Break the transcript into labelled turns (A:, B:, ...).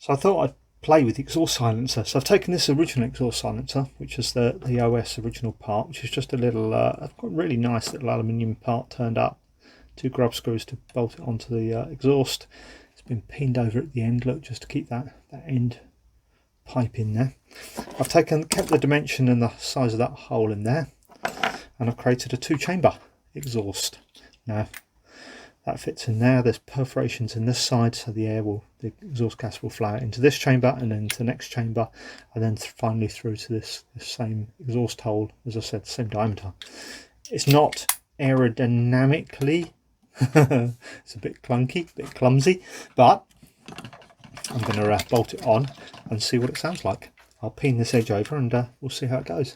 A: So I thought I'd play with the exhaust silencer. So I've taken this original exhaust silencer, which is the OS original part, which is just a little, I've got a really nice little aluminium part turned up, 2 grub screws to bolt it onto the exhaust. It's been pinned over at the end, look, just to keep that end pipe in there. I've kept the dimension and the size of that hole in there, and I've created a 2-chamber exhaust. Now that fits in there. There's perforations in this side, so the exhaust gas will flow into this chamber and then to the next chamber, and then finally through to this same exhaust hole, as I said, same diameter. It's not aerodynamically it's a bit clunky, a bit clumsy, but I'm going to bolt it on and see what it sounds like. I'll pin this edge over and we'll see how it goes.